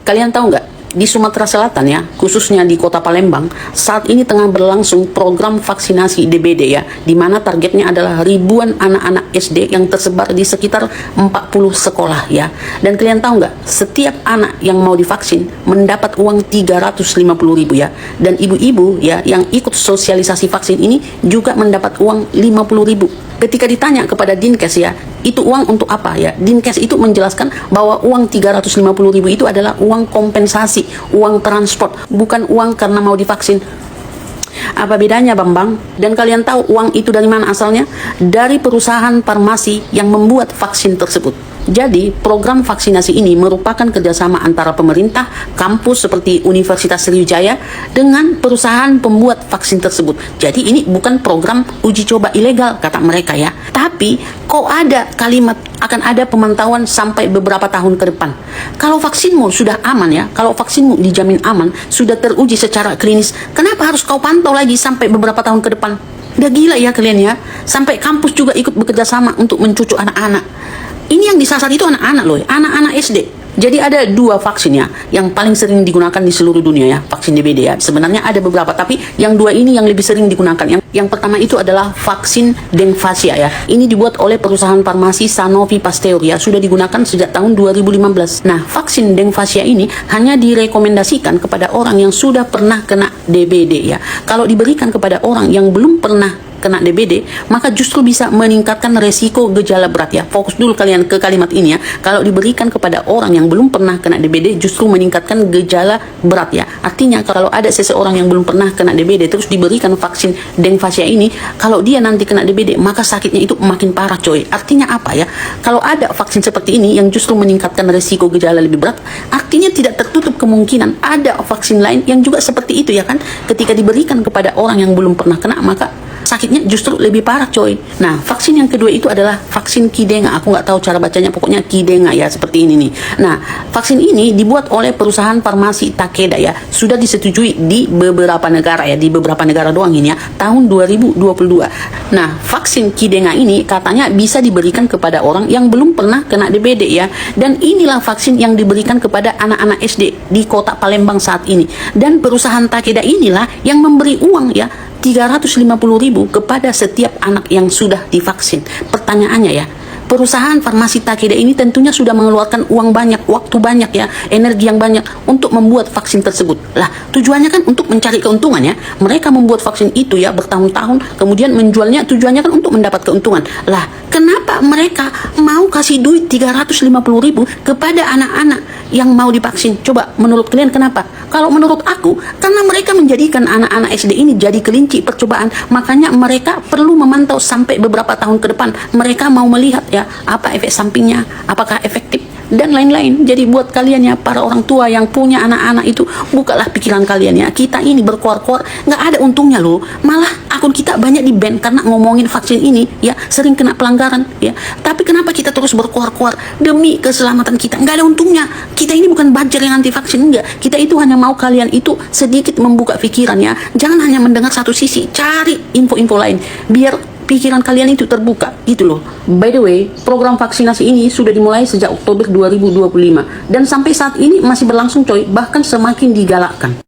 Kalian tahu nggak? Di Sumatera Selatan ya, khususnya di kota Palembang, saat ini tengah berlangsung program vaksinasi DBD ya, di mana targetnya adalah ribuan anak-anak SD yang tersebar di sekitar 40 sekolah ya. Dan kalian tahu nggak, setiap anak yang mau divaksin mendapat uang 350.000 ya. Dan ibu-ibu ya yang ikut sosialisasi vaksin ini juga mendapat uang 50.000. Ketika ditanya kepada Dinkes ya, itu uang untuk apa ya? Dinkes itu menjelaskan bahwa uang 350.000 itu adalah uang kompensasi, uang transport, bukan uang karena mau divaksin. Apa bedanya, Bambang? Dan kalian tahu uang itu dari mana asalnya? Dari perusahaan farmasi yang membuat vaksin tersebut. Jadi, program vaksinasi ini merupakan kerjasama antara pemerintah, kampus seperti Universitas Sriwijaya, dengan perusahaan pembuat vaksin tersebut. Jadi, ini bukan program uji coba ilegal, kata mereka ya. Tapi, kok ada kalimat akan ada pemantauan sampai beberapa tahun ke depan. Kalau vaksinmu sudah aman ya, kalau vaksinmu dijamin aman, sudah teruji secara klinis, kenapa harus kau pantau lagi sampai beberapa tahun ke depan? Udah gila ya kalian ya. Sampai kampus juga ikut bekerja sama untuk mencucuk anak-anak. Ini yang disasar itu anak-anak loh, anak-anak SD. Jadi ada dua vaksin ya, yang paling sering digunakan di seluruh dunia ya, vaksin DBD ya. Sebenarnya ada beberapa, tapi yang dua ini yang lebih sering digunakan. Yang pertama itu adalah vaksin Dengvasia ya. Ini dibuat oleh perusahaan farmasi Sanofi Pasteur ya, sudah digunakan sejak tahun 2015. Nah, vaksin Dengvasia ini hanya direkomendasikan kepada orang yang sudah pernah kena DBD ya. Kalau diberikan kepada orang yang belum pernah kena DBD, maka justru bisa meningkatkan resiko gejala berat ya. Fokus dulu kalian ke kalimat ini ya. Kalau diberikan kepada orang yang belum pernah kena DBD, justru meningkatkan gejala berat ya. Artinya kalau ada seseorang yang belum pernah kena DBD terus diberikan vaksin Dengvasia ini, kalau dia nanti kena DBD, maka sakitnya itu makin parah coy. Artinya apa ya? Kalau ada vaksin seperti ini yang justru meningkatkan resiko gejala lebih berat, artinya tidak tertutup kemungkinan ada vaksin lain yang juga seperti itu ya kan. Ketika diberikan kepada orang yang belum pernah kena, maka sakitnya justru lebih parah coy. Nah, vaksin yang kedua itu adalah vaksin Qdenga. Aku nggak tahu cara bacanya, pokoknya Qdenga ya, seperti ini nih. Nah, vaksin ini dibuat oleh perusahaan farmasi Takeda ya. Sudah disetujui di beberapa negara ya, di beberapa negara doang ini ya, tahun 2022. Nah, vaksin Qdenga ini katanya bisa diberikan kepada orang yang belum pernah kena DBD ya. Dan inilah vaksin yang diberikan kepada anak-anak SD di kota Palembang saat ini. Dan perusahaan Takeda inilah yang memberi uang ya, 350.000 kepada setiap anak yang sudah divaksin. Pertanyaannya ya, perusahaan farmasi Takeda ini tentunya sudah mengeluarkan uang banyak, waktu banyak ya, energi yang banyak untuk membuat vaksin tersebut. Lah, tujuannya kan untuk mencari keuntungan ya. Mereka membuat vaksin itu ya bertahun-tahun, kemudian menjualnya tujuannya kan untuk mendapat keuntungan. Lah, kenapa mereka mau kasih duit 350.000 kepada anak-anak yang mau divaksin? Coba menurut kalian kenapa? Kalau menurut aku, karena mereka menjadikan anak-anak SD ini jadi kelinci percobaan, makanya mereka perlu memantau sampai beberapa tahun ke depan. Mereka mau melihat ya, apa efek sampingnya, apakah efektif, dan lain-lain. Jadi buat kalian ya, para orang tua yang punya anak-anak itu, bukalah pikiran kalian ya. Kita ini berkuar-kuar, nggak ada untungnya loh. Malah akun kita banyak di ban karena ngomongin vaksin ini ya, sering kena pelanggaran ya. Tapi kenapa kita terus berkuar-kuar demi keselamatan kita? Nggak ada untungnya. Kita ini bukan bajar yang anti vaksin, enggak. Kita itu hanya mau kalian itu sedikit membuka pikiran ya. Jangan hanya mendengar satu sisi, cari info-info lain biar pikiran kalian itu terbuka gitu loh. By the way, program vaksinasi ini sudah dimulai sejak Oktober 2025 dan sampai saat ini masih berlangsung coy, bahkan semakin digalakkan.